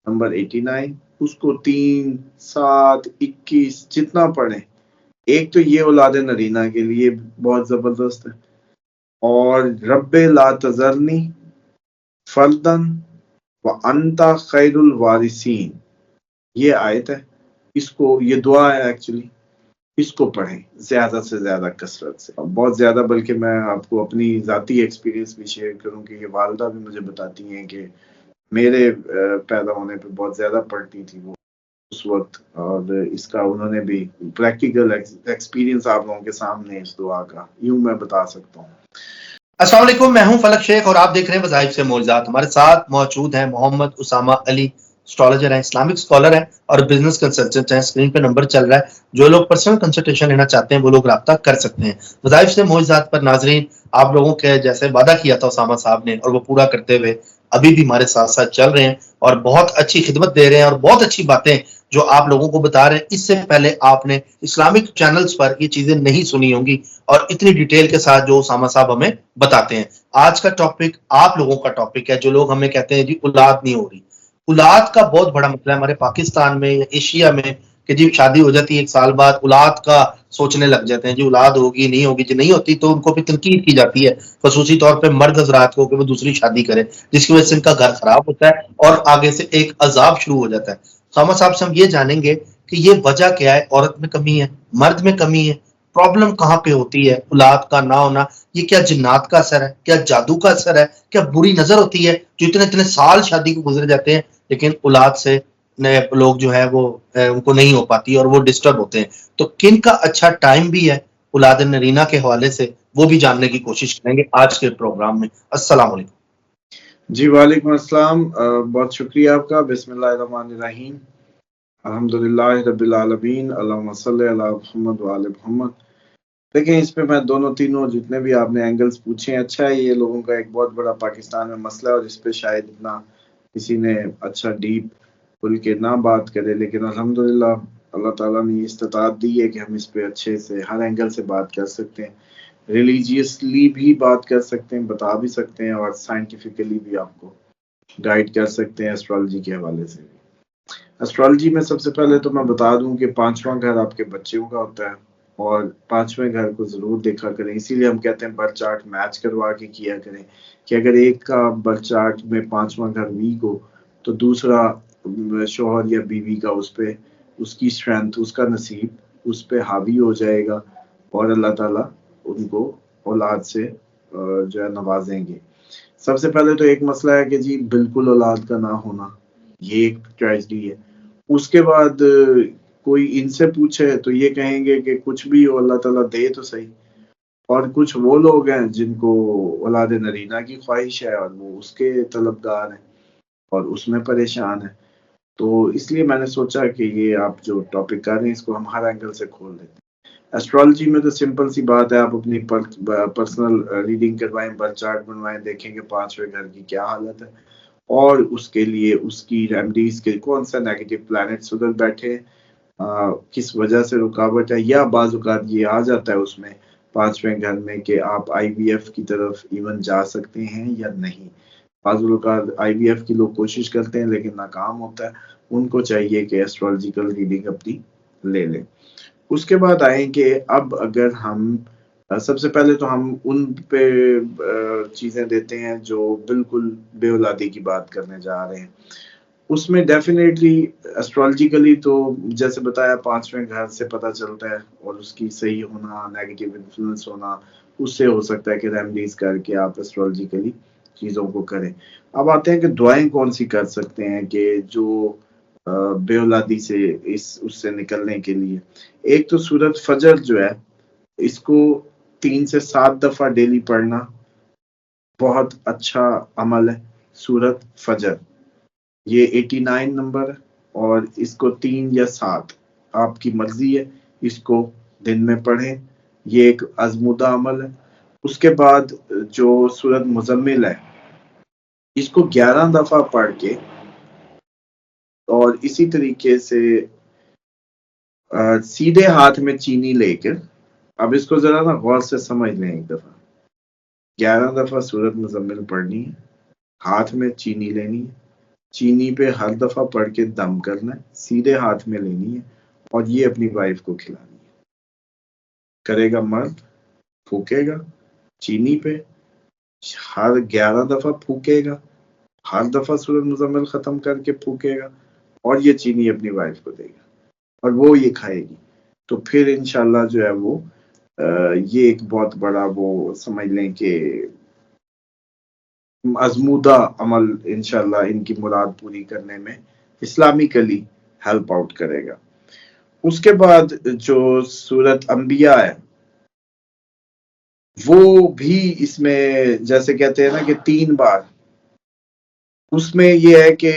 Number 89، اس کو 3، 7، 21 جتنا پڑھیں. ایک تو یہ اولاد نرینہ کے لیے بہت زبردست ہے. اور رب لا تذرنی فردن وانت خیر الوارثین، یہ آیت ہے. اس کو، یہ دعا ہے ایکچولی، اس کو پڑھیں زیادہ سے زیادہ کثرت سے، بہت زیادہ. بلکہ میں آپ کو اپنی ذاتی ایکسپیرینس بھی شیئر کروں کہ یہ والدہ بھی مجھے بتاتی ہیں کہ میرے پیدا ہونے پہ بہت زیادہ پڑھتی تھی وہ اس وقت، اور اس کا انہوں نے بھی پریکٹیکل ایکسپیرینس آپ لوگوں کے سامنے اس دعا کا یوں میں بتا سکتا ہوں. السلام علیکم، میں ہوں فلک شیخ اور آپ دیکھ رہے ہیں وظائف سے معجزات. ہمارے ساتھ موجود ہیں محمد اسامہ علی، اسٹرالوجر ہیں، اسلامک اسکالر ہیں اور بزنس کنسلٹنٹ ہیں. اسکرین پہ نمبر چل رہا ہے، جو لوگ پرسنل کنسلٹیشن لینا چاہتے ہیں وہ لوگ رابطہ کر سکتے ہیں. وظائف سے معجزات پر ناظرین، آپ لوگوں کے جیسے وعدہ کیا تھا اسامہ صاحب نے اور وہ پورا کرتے ہوئے ابھی بھی ہمارے ساتھ ساتھ چل رہے ہیں اور بہت اچھی خدمت دے رہے ہیں اور بہت اچھی باتیں جو آپ لوگوں کو بتا رہے ہیں. اس سے پہلے آپ نے اسلامک چینلز پر یہ چیزیں نہیں سنی ہوں گی اور اتنی ڈیٹیل کے ساتھ جو اسامہ صاحب ہمیں بتاتے ہیں. آج کا ٹاپک آپ لوگوں کا ٹاپک ہے، جو لوگ ہمیں کہتے ہیں جی اولاد نہیں ہو رہی. اولاد کا بہت بڑا مسئلہ ہے ہمارے پاکستان میں یا ایشیا میں کہ جی شادی ہو جاتی ہے، 1 سال بعد اولاد کا سوچنے لگ جاتے ہیں، جی اولاد ہوگی نہیں ہوگی. جی نہیں ہوتی تو ان کو بھی تنقید کی جاتی ہے، خصوصی طور پہ مرد حضرات کو، کہ وہ دوسری شادی کریں، جس کی وجہ سے ان کا گھر خراب ہوتا ہے اور آگے سے ایک عذاب شروع ہو جاتا ہے. اسامہ صاحب سے ہم یہ جانیں گے کہ یہ وجہ کیا ہے. عورت میں کمی ہے، مرد میں کمی ہے، پرابلم کہاں پہ ہوتی ہے اولاد کا نہ ہونا؟ یہ کیا جنات کا اثر ہے؟ کیا جادو کا اثر ہے؟ کیا بری نظر ہوتی ہے جو اتنے سال شادی کو گزر جاتے ہیں لیکن اولاد سے لوگ جو ہے وہ ان کو نہیں ہو پاتی اور وہ ڈسٹرب ہوتے ہیں؟ تو کن کا اچھا ٹائم بھی ہے اولاد نرینہ کے حوالے سے، وہ بھی جاننے کی کوشش کریں گے آج کے پروگرام میں. السلام علیکم. جی وعلیکم السلام، بہت شکریہ آپ کا. بسم اللہ الرحمن الرحیم، الحمدللہ رب العالمین، اللہم صلی علی محمد وآل محمد. دیکھیں اس پہ میں دونوں تینوں جتنے بھی آپ نے اینگلز پوچھے ہیں، اچھا ہے، یہ لوگوں کا ایک بہت بڑا پاکستان میں مسئلہ ہے اور اس پہ شاید اتنا کسی نے اچھا ڈیپ کھل کے نہ بات کرے، لیکن الحمدللہ اللہ تعالیٰ نے استطاعت دی ہے کہ ہم اس پہ اچھے سے ہر اینگل سے بات کر سکتے ہیں. ریلیجیسلی بھی بات کر سکتے ہیں، بتا بھی سکتے ہیں، اور سائنٹیفکلی بھی آپ کو گائیڈ کر سکتے ہیں ایسٹرالوجی کے حوالے سے بھی. ایسٹرالوجی میں سب سے پہلے تو میں بتا دوں کہ 5واں گھر آپ کے بچوں کا ہوتا ہے اور 5ویں گھر کو ضرور دیکھا کریں. اسی لیے ہم کہتے ہیں برتھ چارٹ میچ کروا کے کیا کریں کہ اگر ایک کا برتھ چارٹ میں 5واں گھر ویک ہو تو دوسرا شوہر یا بیوی کا اس پہ اس کی اسٹرینتھ، اس کا نصیب اس پہ حاوی ہو جائے گا اور اللہ تعالیٰ ان کو اولاد سے جو ہے نوازیں گے. سب سے پہلے تو ایک مسئلہ ہے کہ جی بالکل اولاد کا نہ ہونا، یہ ایک ٹریجڈی ہے. اس کے بعد کوئی ان سے پوچھے تو یہ کہیں گے کہ کچھ بھی ہو اللہ تعالیٰ دے تو صحیح. اور کچھ وہ لوگ ہیں جن کو اولاد نرینہ کی خواہش ہے اور وہ اس کے طلبگار ہیں اور اس میں پریشان ہیں. تو اس لیے میں نے سوچا کہ یہ آپ جو ٹاپک کر رہے ہیں اس کو ہم ہر اینگل سے کھول دیتے ہیں. ایسٹرالوجی میں تو سمپل سی بات ہے، آپ اپنی پرسنل ریڈنگ کروائیں، برتھ چارٹ بنوائیں، دیکھیں کہ 5ویں گھر کی کیا حالت ہے اور اس کے لیے اس کی ریمیڈیز کے کون سا نیگیٹو پلانٹس ادھر بیٹھے، کس وجہ سے رکاوٹ ہے. یا بعض اوقات یہ آ جاتا ہے اس میں 5ویں گھر میں کہ آپ آئی وی ایف کی طرف ایون جا سکتے ہیں یا نہیں. بعض اوقات آئی وی ایف کی لوگ کوشش کرتے ہیں لیکن ناکام ہوتا ہے، ان کو چاہیے کہ ایسٹرالوجیکل ریڈنگ اپنی لے لیں. اس کے بعد آئیں کہ اب اگر ہم سب سے پہلے تو ہم ان پہ چیزیں دیتے ہیں جو بالکل بے اولادی کی بات کرنے جا رہے ہیں. اس میں ڈیفینیٹلی ایسٹرالوجیکلی تو جیسے بتایا 5ویں گھر سے پتہ چلتا ہے اور اس کی صحیح ہونا، نیگیٹو انفلوئنس ہونا، اس سے ہو سکتا ہے کہ ریمیڈیز کر کے آپ ایسٹرالوجیکلی چیزوں کو کریں. اب آتے ہیں کہ دعائیں کون سی کر سکتے ہیں کہ جو بے اولادی سے اس سے نکلنے کے لیے. ایک تو سورت فجر جو ہے اس کو 3 سے 7 دفعہ ڈیلی پڑھنا بہت اچھا عمل ہے. سورت فجر یہ 89 نمبر اور اس کو 3 یا 7 آپ کی مرضی ہے، اس کو دن میں پڑھیں، یہ ایک آزمودہ عمل ہے. اس کے بعد جو سورت مزمل ہے اس کو 11 دفعہ پڑھ کے اور اسی طریقے سے سیدھے ہاتھ میں چینی لے کر، اب اس کو ذرا نا غور سے سمجھ لیں، ایک دفعہ 11 دفعہ سورت مزمل پڑھنی ہے، ہاتھ میں چینی لینی ہے چینی پہ ہر دفعہ پڑھ کے دم کرنا ہے، سیدھے ہاتھ میں لینی ہے اور یہ اپنی وائف کو کھلانی ہے. کرے گا مرد، پھونکے گا چینی پہ، ہر 11 دفعہ پھونکے گا، ہر دفعہ سورۃ مزمل ختم کر کے پھونکے گا اور یہ چینی اپنی وائف کو دے گا اور وہ یہ کھائے گی. تو پھر انشاءاللہ جو ہے وہ یہ ایک بہت بڑا وہ سمجھ لیں کہ ازمودہ عمل انشاءاللہ ان کی مراد پوری کرنے میں اسلامکلی ہیلپ آؤٹ کرے گا. اس کے بعد جو سورت انبیاء ہے وہ بھی اس میں جیسے کہتے ہیں نا کہ 3 بار، اس میں یہ ہے کہ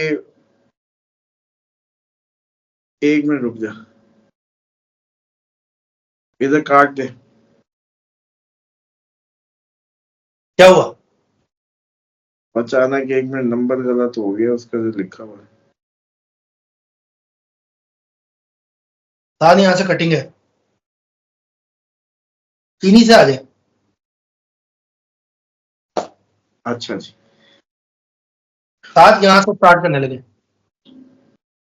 1 منٹ رک جا، ادھر کاٹ دے. کیا ہوا؟ اچانک 1 منٹ نمبر غلط ہو گیا اس کا جو لکھا ہوا ہے. ساتھ یہاں سے کٹنگ ہے، تینی سے آ جائے. اچھا جی. ساتھ یہاں سے اسٹارٹ کرنے لگے.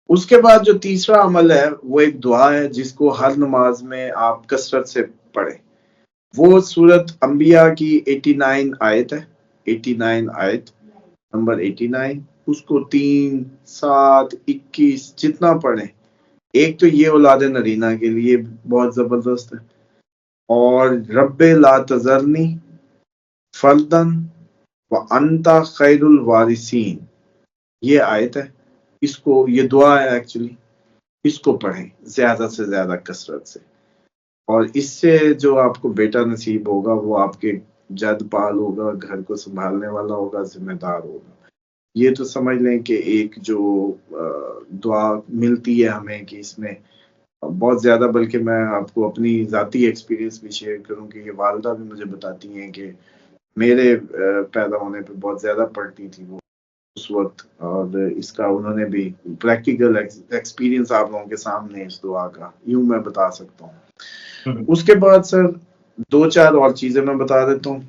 اس کے بعد جو تیسرا عمل ہے وہ ایک دعا ہے جس کو ہر نماز میں آپ کثرت سے پڑھیں. وہ سورت انبیاء کی 89 آیت ہے، 89 آیت نمبر 89. اس کو 3، 7، 21 جتنا پڑھیں. ایک تو یہ اولاد نرینہ کے لیے بہت زبردست ہے، اور رب لا تذرنی فردن وانت خیر الوارثین یہ آیت ہے. اس کو یہ دعا ہے ایکچولی، اس کو پڑھیں زیادہ سے زیادہ کثرت سے، اور اس سے جو آپ کو بیٹا نصیب ہوگا وہ آپ کے جد پال ہوگا، گھر کو سنبھالنے والا ہوگا، ذمہ دار ہوگا. یہ تو سمجھ لیں کہ ایک جو دعا ملتی ہے ہمیں کہ اس میں بہت زیادہ، بلکہ میں آپ کو اپنی ذاتی ایکسپیرینس بھی شیئر کروں کہ یہ والدہ بھی مجھے بتاتی ہیں کہ میرے پیدا ہونے پہ بہت زیادہ پڑھتی تھی وہ اس وقت، اور اس کا انہوں نے بھی پریکٹیکل ایکسپیرینس آپ لوگوں کے سامنے اس دعا کا یوں میں بتا سکتا ہوں. اس کے بعد سر 2-4 اور چیزیں میں بتا دیتا ہوں.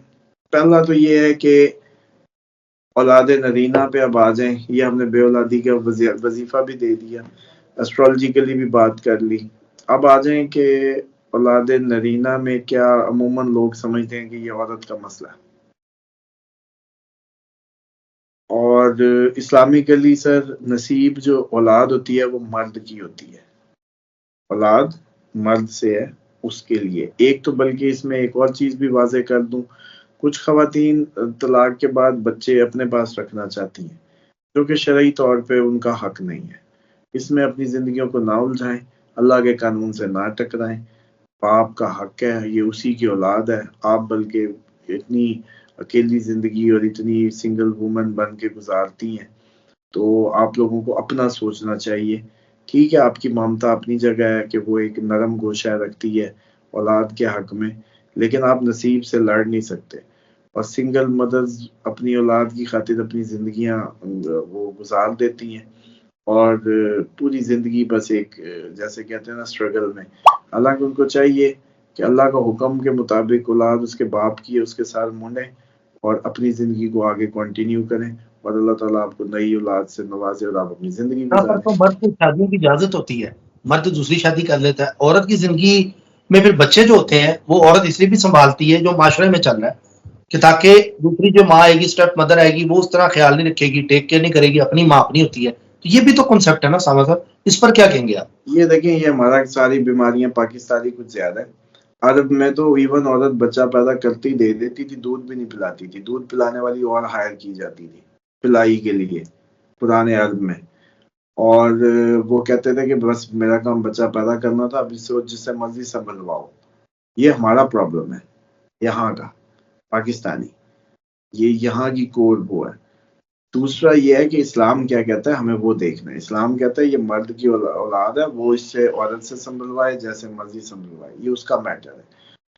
پہلا تو یہ ہے کہ اولاد نرینہ پہ اب آ جائیں. یہ ہم نے بے اولادی کا وظیفہ بھی دے دیا، اسٹرالوجیکلی بھی بات کر لی. اب آ جائیں کہ اولاد نرینہ میں کیا عموماً لوگ سمجھتے ہیں کہ یہ عورت کا مسئلہ ہے، اور اسلامکلی سر نصیب جو اولاد ہوتی ہے وہ مرد کی ہوتی ہے. اولاد مرد سے ہے اس کے لیے. ایک تو بلکہ اس میں ایک اور چیز بھی واضح کر دوں، کچھ خواتین طلاق کے بعد بچے اپنے پاس رکھنا چاہتی ہیں جو کہ شرعی طور پہ ان کا حق نہیں ہے. اس میں اپنی زندگیوں کو نہ الجھائیں، اللہ کے قانون سے نہ ٹکرائیں. باپ کا حق ہے، یہ اسی کی اولاد ہے. آپ بلکہ اتنی اکیلی زندگی اور اتنی سنگل وومن بن کے گزارتی ہیں تو آپ لوگوں کو اپنا سوچنا چاہیے. ٹھیک ہے آپ کی ممتا اپنی جگہ ہے کہ وہ ایک نرم گوشہ رکھتی ہے اولاد کے حق میں، لیکن آپ نصیب سے لڑ نہیں سکتے. اور سنگل مدرز اپنی اولاد کی خاطر اپنی زندگیاں وہ گزار دیتی ہیں اور پوری زندگی بس ایک جیسے کہتے ہیں نا اسٹرگل میں. حالانکہ ان کو چاہیے کہ اللہ کا حکم کے مطابق اولاد اس کے باپ کی ہے اس کے ساتھ مونڈیں اور اپنی زندگی کو آگے کنٹینیو کریں، اور اللہ تعالیٰ آپ کو نئی اولاد سے نوازے اور آپ اپنی زندگی یہاں پر گزاریں. تو مرد کی شادیوں کی اجازت ہوتی ہے، مرد دوسری شادی کر لیتا ہے. عورت کی زندگی میں پھر بچے جو ہوتے ہیں وہ عورت اس لیے بھی سنبھالتی ہے جو معاشرے میں چل رہا ہے کہ تاکہ دوسری جو ماں آئے گی، اسٹیپ مدر آئے گی، وہ اس طرح خیال نہیں رکھے گی، ٹیک کیئر نہیں کرے گی، اپنی ماں اپنی ہوتی ہے. تو یہ بھی تو کنسپٹ ہے نا سامع صاحب، اس پر کیا کہیں گے آپ؟ یہ دیکھیں یہ ہمارا ساری بیماریاں پاکستانی کچھ زیادہ ہے. عرب میں تو ایون عورت بچہ پیدا کرتی دے دیتی تھی، دودھ بھی نہیں پلاتی تھی، دودھ پلانے والی اور ہائر کی جاتی تھی پلائی کے لیے پرانے عرب میں. اور وہ کہتے تھے کہ بس میرا کام بچہ پیدا کرنا تھا، اب جس سے مرضی سنبھلواؤ. یہ ہمارا پرابلم ہے یہاں کا پاکستانی، یہ یہاں کی کور وہ ہے. دوسرا یہ ہے کہ اسلام کیا کہتا ہے ہمیں وہ دیکھنا ہے. اسلام کہتا ہے یہ مرد کی اولاد ہے، وہ اس سے عورت سے سنبھلوائے جیسے مرضی سنبھلوائے، یہ اس کا میٹر ہے.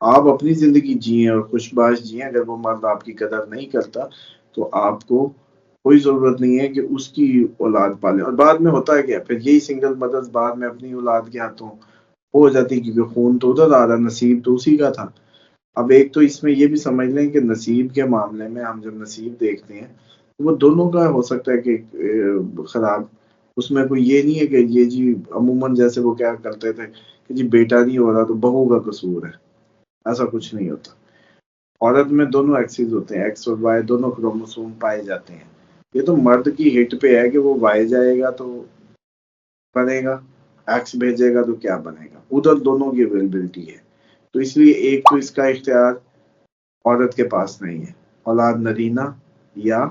آپ اپنی زندگی جئیں اور خوش باش جئیں. اگر وہ مرد آپ کی قدر نہیں کرتا تو آپ کو کوئی ضرورت نہیں ہے کہ اس کی اولاد پالے. اور بعد میں ہوتا ہے کیا، پھر یہی سنگل مدرز بعد میں اپنی اولاد کے ہاتھوں ہو جاتی کیونکہ خون تو ادھر آ رہا، نصیب تو اسی کا تھا. اب ایک تو اس میں یہ بھی سمجھ لیں کہ نصیب کے معاملے میں ہم جب نصیب دیکھتے ہیں وہ دونوں کا ہو سکتا ہے کہ خراب. اس میں کوئی یہ نہیں ہے کہ یہ جی عموماً جیسے وہ کیا کرتے تھے کہ جی بیٹا نہیں ہو رہا تو بہو کا قصور ہے. ایسا کچھ نہیں ہوتا. عورت میں دونوں ایکسز ہوتے ہیں, ایکس اور وائی دونوں کروموسوم پائے جاتے ہیں. یہ تو مرد کی ہٹ پہ ہے کہ وہ وائی جائے گا تو بنے گا, ایکس بھیجے گا تو کیا بنے گا. ادھر دونوں کی اویلیبلٹی ہے. تو اس لیے ایک تو اس کا اختیار عورت کے پاس نہیں ہے, اولاد نرینہ یا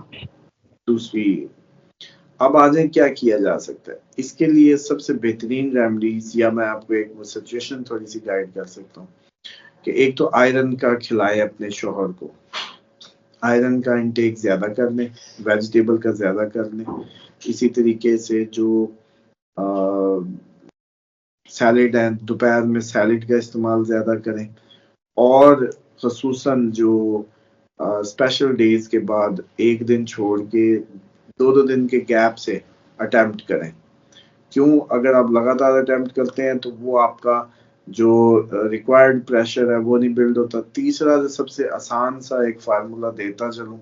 دوسری. اب آجائیں کیا کیا جا سکتا ہے اس کے لیے. سب سے بہترین ریمیڈیز, یا میں آپ کو ایک سچویشن تھوڑی سی گائیڈ کر سکتا ہوں کہ ایک تو آئرن کا کھلائے اپنے شوہر کو, آئرن کا انٹیک زیادہ کر لیں, ویجیٹیبل کا زیادہ کر لیں. اسی طریقے سے جو سیلڈ ہیں, دوپہر میں سیلڈ کا استعمال زیادہ کریں. اور خصوصاً جو اسپیشل ڈیز کے بعد ایک دن چھوڑ کے 2 دن کے گیپ سے اٹیمپٹ کریں. کیوں؟ اگر آپ لگاتار اٹیمپٹ کرتے ہیں تو وہ آپ کا جو ریکوائرڈ پریشر ہے وہ نہیں بلڈ ہوتا. تیسرا سب سے آسان سا ایک فارمولا دیتا چلوں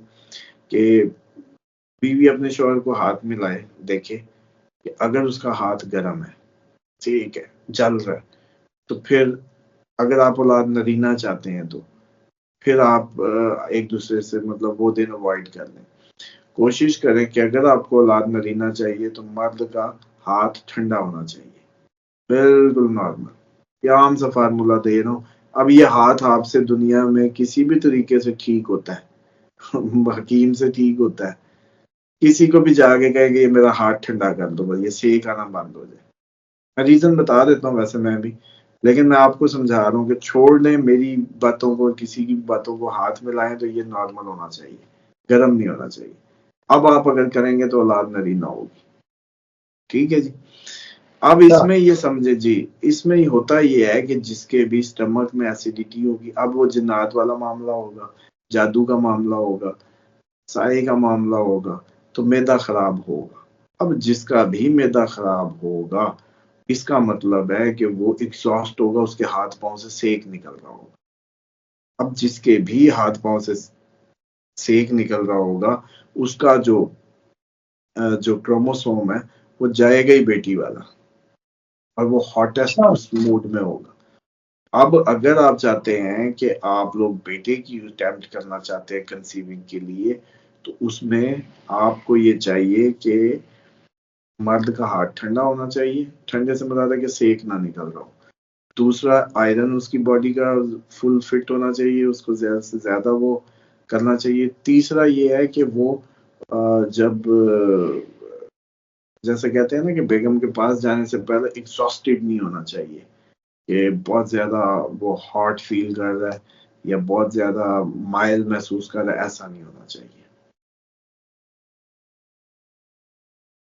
کہ بیوی اپنے شوہر کو ہاتھ ملائے, دیکھے کہ اگر اس کا ہاتھ گرم ہے, ٹھیک ہے, جل رہا ہے, تو پھر اگر آپ اولاد نرینہ چاہتے ہیں تو پھر آپ ایک دوسرے سے مطلب وہ دن اوائڈ کر لیں. کوشش کریں کہ اگر آپ کو اولاد نرینہ چاہیے تو مرد کا ہاتھ ٹھنڈا ہونا چاہیے. بالکل نارمل, یہ عام سا فارمولا دے رہا ہوں. اب یہ ہاتھ آپ سے دنیا میں کسی بھی طریقے سے ٹھیک ہوتا ہے, حکیم سے ٹھیک ہوتا ہے. کسی کو بھی جا کے کہے کہ یہ میرا ہاتھ ٹھنڈا کر دو, بس یہ سیک آنا بند ہو جائے. میں ریزن بتا دیتا ہوں ویسے میں بھی, لیکن میں آپ کو سمجھا رہا ہوں کہ چھوڑ دیں میری باتوں کو, کسی کی باتوں کو ہاتھ میں لائیں تو یہ نارمل ہونا چاہیے, گرم نہیں ہونا چاہیے. اب آپ اگر کریں گے تو اولاد نرینہ ہوگی. ٹھیک ہے جی. اب اس میں یہ سمجھے جی, اس میں ہوتا یہ ہے کہ جس کے بھی سٹمک میں ایسیڈیٹی ہوگی, اب وہ جنات والا معاملہ ہوگا, جادو کا معاملہ ہوگا, سائے کا معاملہ ہوگا, تو معدہ خراب ہوگا. اب جس کا بھی معدہ خراب ہوگا اس کا مطلب ہے کہ وہ ایگزاسٹ ہوگا, اس کے ہاتھ پاؤں سے سیک نکل رہا ہوگا. اب جس کے بھی ہاتھ پاؤں سے سیک نکل رہا ہوگا اس کا جو کروموسوم ہے وہ جائے گا ہی بیٹی والا, اور وہ ہاٹیسٹ اس موڈ میں ہوگا. اب اگر آپ چاہتے ہیں کہ آپ لوگ بیٹے کی اٹیمپٹ کرنا چاہتے ہیں کنسیونگ کے لیے, تو اس میں آپ کو یہ چاہیے کہ مرد کا ہاتھ ٹھنڈا ہونا چاہیے. ٹھنڈے سے مراد ہے کہ سیک نہ نکل رہا ہو. دوسرا, آئرن اس کی باڈی کا فل فٹ ہونا چاہیے, اس کو زیادہ سے زیادہ وہ کرنا چاہیے. تیسرا یہ ہے کہ وہ جب جیسے کہتے ہیں نا کہ بیگم کے پاس جانے سے پہلے ایگزاسٹڈ نہیں ہونا چاہیے, کہ بہت زیادہ وہ ہارٹ فیل کر رہا ہے یا بہت زیادہ مائل محسوس کر رہا ہے, ایسا نہیں ہونا چاہیے.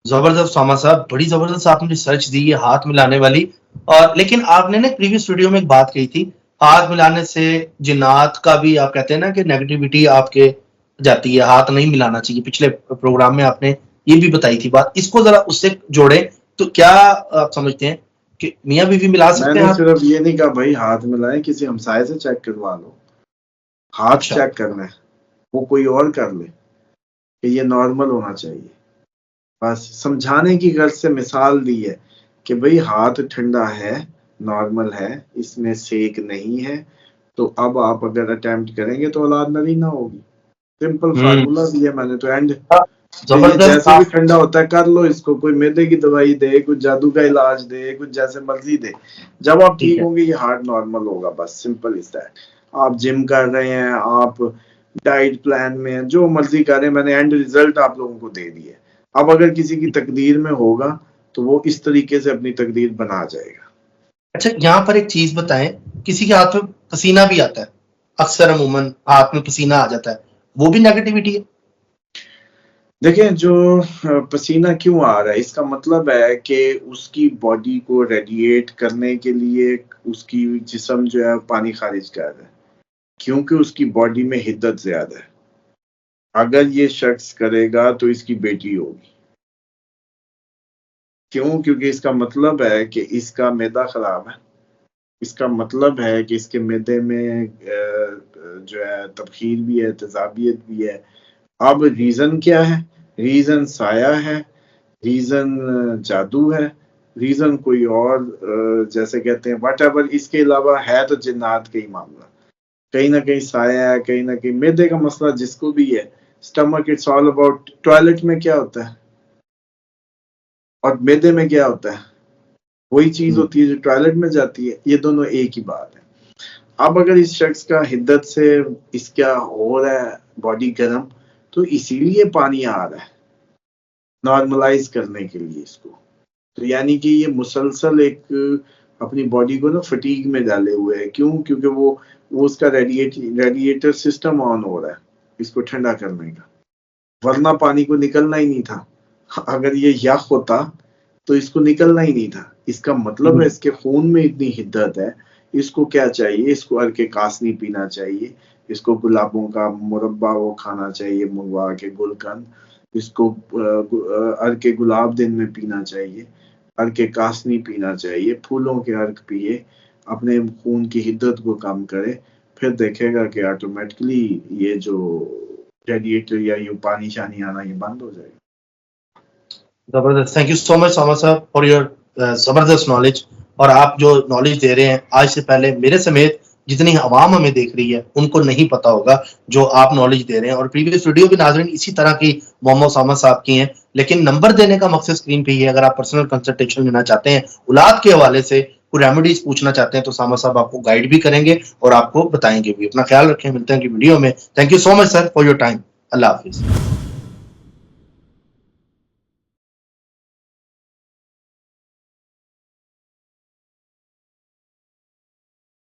زبردست اسامہ صاحب, بڑی زبردست آپ نے ریسرچ دی ہے ہاتھ ملانے والی. اور لیکن آپ نے نا پریویس ویڈیو میں ایک بات کہی تھی, ہاتھ ملانے سے جنات کا بھی آپ کہتے ہیں نا کہ نیگیٹیوٹی آپ کے جاتی ہے, ہاتھ نہیں ملانا چاہیے. پچھلے پروگرام میں آپ نے یہ بھی بتائی تھی بات, اس کو ذرا اس سے جوڑیں. تو کیا آپ سمجھتے ہیں کہ میاں بیوی ملا میں سکتے نے ہیں صرف یہ نہیں کہا بھائی ہاتھ ملائیں, کسی ہمسائے سے چیک کروا لو. ہاتھ اچھا, چیک کرنا ہے وہ کوئی اور کر لے کہ یہ نارمل ہونا چاہیے. بس سمجھانے کی غرض سے مثال دی ہے کہ بھئی ہاتھ ٹھنڈا ہے, نارمل ہے, اس میں سیک نہیں ہے, تو اب آپ اگر اٹیمپٹ کریں گے تو اولاد نرینہ ہوگی. سمپل فارمولا دیا میں نے. تو اینڈ کہ یہ زبردست جیسے بھی آپ ٹھنڈا ہوتا ہے کر لو اس کو, کوئی میدے کی دوائی دے, کوئی جادو کا علاج دے, کچھ جیسے مرضی دے, جب آپ ٹھیک ٹھیک ہے. ہوں گے یہ ہارٹ نارمل ہوگا. بس سمپل از دیٹ. آپ جم کر رہے ہیں, آپ ڈائٹ پلان میں ہیں, جو مرضی کر رہے ہیں, میں نے اینڈ ریزلٹ آپ لوگوں کو دے دی ہے. اب اگر کسی کی تقدیر میں ہوگا تو وہ اس طریقے سے اپنی تقدیر بنا جائے گا. اچھا, یہاں پر ایک چیز بتائیں, کسی کے ہاتھ میں پسینہ بھی آتا ہے, اکثر عموماً ہاتھ میں پسینہ آ جاتا ہے, وہ بھی نیگیٹیوٹی ہے؟ دیکھیں جو پسینہ کیوں آ رہا ہے, اس کا مطلب ہے کہ اس کی باڈی کو ریڈیٹ کرنے کے لیے اس کی جسم جو ہے پانی خارج کر رہا ہے, کیونکہ اس کی باڈی میں حدت زیادہ ہے. اگر یہ شخص کرے گا تو اس کی بیٹی ہوگی. کیوں؟ کیونکہ اس کا مطلب ہے کہ اس کا معدہ خراب ہے. اس کا مطلب ہے کہ اس کے معدے میں جو ہے تبخیر بھی ہے, تیزابیت بھی ہے, اب ریزن کیا ہے؟ ریزن سایہ ہے، ریزن جادو ہے، ریزن کوئی اور جیسے کہتے ہیں واٹ ایور، اس کے علاوہ ہے تو جنات کا ہی معاملہ، کہیں نہ کہیں سایہ ہے، کہیں نہ کہیں معدے کا مسئلہ جس کو بھی ہے، stomach it's all about toilet میں کیا ہوتا ہے اور معدے میں کیا ہوتا ہے، وہی چیز ہوتی ہے جو ٹوائلٹ میں جاتی ہے، یہ دونوں ایک ہی بات ہے۔ اب اگر اس شخص کا حدت سے اس کا ہو رہا ہے باڈی گرم، تو اسی لیے پانی آ رہا ہے نارملائز کرنے کے لیے اس کو، تو یعنی کہ یہ مسلسل ایک اپنی باڈی کو نا فٹیگ میں ڈالے ہوئے ہے، کیوں؟ کیونکہ وہ اس کا ریڈیٹر سسٹم آن ہو رہا ہے اس کو ٹھنڈا کرنے کا، ورنہ پانی کو نکلنا ہی نہیں تھا، اگر یہ یخ ہوتا تو اس کو نکلنا ہی نہیں تھا، اس کا مطلب ہے اس کے خون میں اتنی حدت ہے، اس کو کیا چاہیے؟ اس کو عرق کاسنی پینا چاہیے، اس کو گلابوں کا مربع وہ کھانا چاہیے منگوا کے گلقند، اس کو عرق گلاب دن میں پینا چاہیے، عرق کاسنی پینا چاہیے، پھولوں کے عرق پیے، اپنے خون کی حدت کو کم کرے، پھر دیکھے گا کہ آٹومیٹکلی یہ جو ریڈیٹر یا یہ پانی شانی آنا یہ بند ہو جائے گا۔ زبردست، تھینک یو سو مچ ساما صاحب فار یور زبردست نالج، اور آپ جو نالج دے رہے ہیں آج سے پہلے میرے سمیت جتنی عوام ہمیں دیکھ رہی ہے ان کو نہیں پتا ہوگا جو آپ نالج دے رہے ہیں، اور پریویس ویڈیو بھی ناظرین اسی طرح کی محمد اسامہ صاحب کی ہیں، لیکن نمبر دینے کا مقصد اسکرین پہ ہی ہے۔ اگر آپ پرسنل کنسلٹیشن لینا چاہتے ہیں اولاد کے حوالے سے، کوئی ریمیڈیز پوچھنا چاہتے ہیں، تو اسامہ صاحب آپ کو گائیڈ بھی کریں گے اور آپ کو بتائیں گے بھی۔ اپنا خیال رکھیں، ملتے ہیں کہ ویڈیو میں۔ Thank you so much sir for your time, اللہ حافظ۔